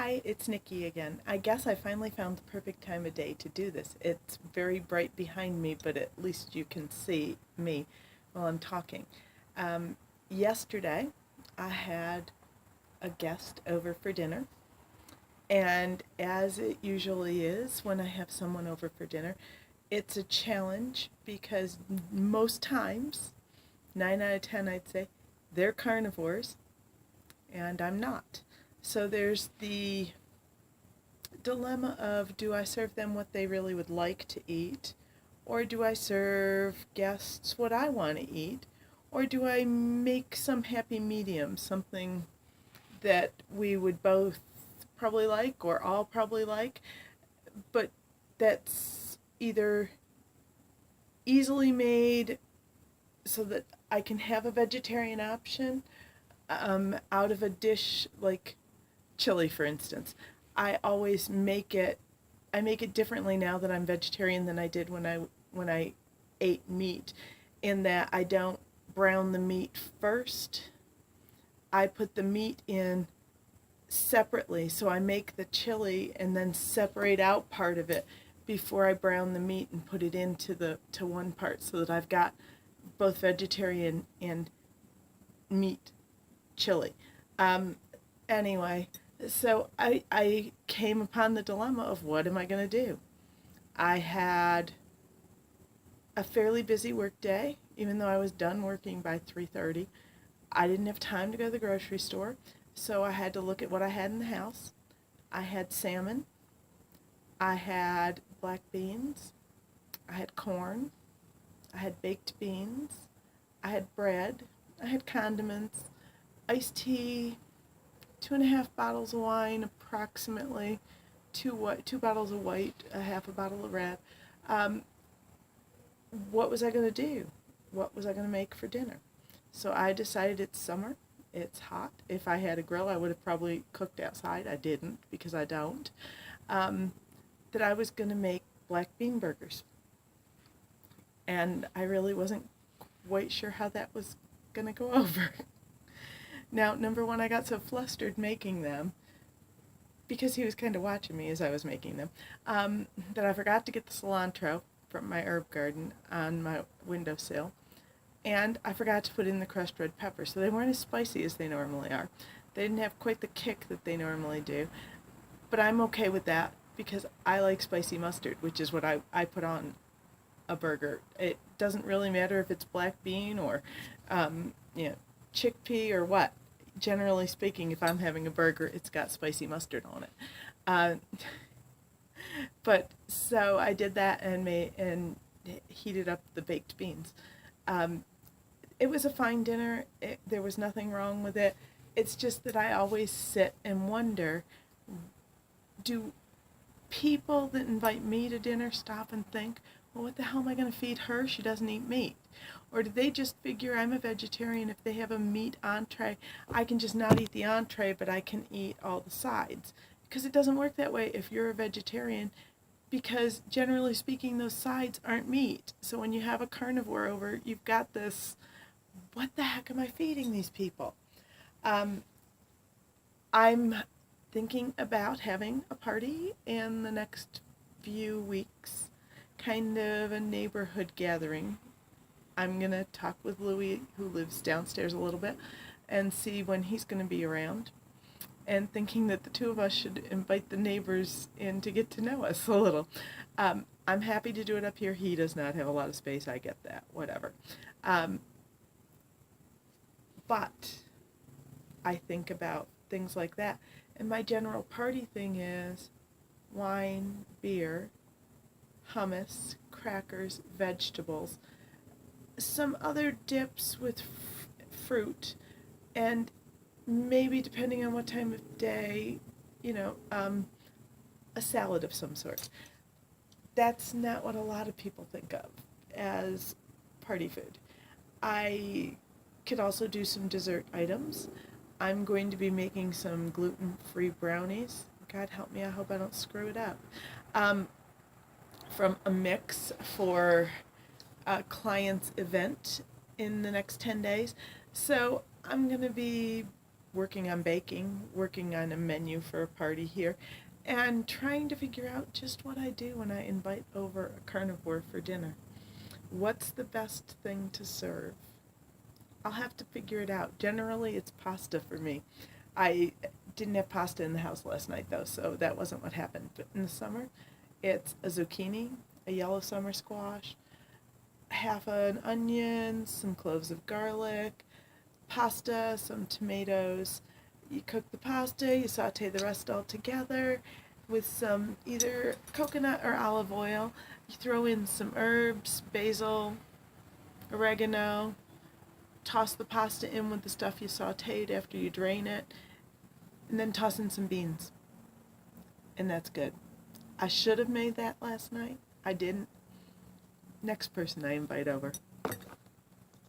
Hi, it's Nikki again. I guess I finally found the perfect time of day to do this. It's very bright behind me, but at least you can see me while I'm talking. Yesterday, I had a guest over for dinner, and as it usually is when I have someone over for dinner, it's a challenge because most times, 9 out of 10, I'd say, they're carnivores and I'm not. So there's the dilemma of, do I serve them what they really would like to eat, or do I serve guests what I want to eat, or do I make some happy medium, something that we would both probably like or all probably like, but that's either easily made so that I can have a vegetarian option out of a dish like chili, for instance. I always make it. I make it differently now that I'm vegetarian than I did when I ate meat, in that I don't brown the meat first. I put the meat in separately, so I make the chili and then separate out part of it before I brown the meat and put it into the to one part, so that I've got both vegetarian and meat chili. Anyway, so I came upon the dilemma of, what am I going to do? I had a fairly busy work day, even though I was done working by 3:30. I didn't have time to go to the grocery store, so I had to look at what I had in the house. I had salmon, I had black beans, I had corn, I had baked beans, I had bread, I had condiments, iced tea, 2.5 bottles of wine, approximately, two bottles of white, a half a bottle of red. Um, what was I going to do? What was I going to make for dinner? So I decided, it's summer, it's hot. If I had a grill, I would have probably cooked outside. I didn't, because I don't. That I was going to make black bean burgers. And I really wasn't quite sure how that was going to go over. Now, number one, I got so flustered making them, because he was kind of watching me as I was making them, that I forgot to get the cilantro from my herb garden on my windowsill, and I forgot to put in the crushed red pepper, so they weren't as spicy as they normally are. They didn't have quite the kick that they normally do, but I'm okay with that because I like spicy mustard, which is what I put on a burger. It doesn't really matter if it's black bean or you know, chickpea or what. Generally speaking, if I'm having a burger, it's got spicy mustard on it. Uh, but so I did that and heated up the baked beans. It was a fine dinner. There was nothing wrong with it. It's just that I always sit and wonder, do people that invite me to dinner stop and think, well, what the hell am I going to feed her? She doesn't eat meat. Or do they just figure, I'm a vegetarian, if they have a meat entree, I can just not eat the entree, but I can eat all the sides? Because it doesn't work that way if you're a vegetarian, because generally speaking, those sides aren't meat. So when you have a carnivore over, you've got this, what the heck am I feeding these people? I'm thinking about having a party in the next few weeks, kind of a neighborhood gathering. I'm going to talk with Louis, who lives downstairs a little bit, and see when he's going to be around. And thinking that the two of us should invite the neighbors in to get to know us a little. I'm happy to do it up here. He does not have a lot of space. I get that. Whatever. But I think about things like that. And my general party thing is wine, beer, hummus, crackers, vegetables, some other dips with fruit, and maybe, depending on what time of day, a salad of some sort. That's not what a lot of people think of as party food. I could also do some dessert items. I'm going to be making some gluten-free brownies. God help me, I hope I don't screw it up. From a mix for a client's event in the next 10 days. So I'm going to be working on baking, working on a menu for a party here, and trying to figure out just what I do when I invite over a carnivore for dinner. What's the best thing to serve? I'll have to figure it out. Generally, it's pasta for me. I didn't have pasta in the house last night, though, so that wasn't what happened. But in the summer, it's a zucchini, a yellow summer squash, half an onion, some cloves of garlic, pasta, some tomatoes. You cook the pasta, you saute the rest all together with some either coconut or olive oil. You throw in some herbs, basil, oregano, toss the pasta in with the stuff you sauteed after you drain it, and then toss in some beans. And that's good. I should have made that last night. I didn't. Next person I invite over.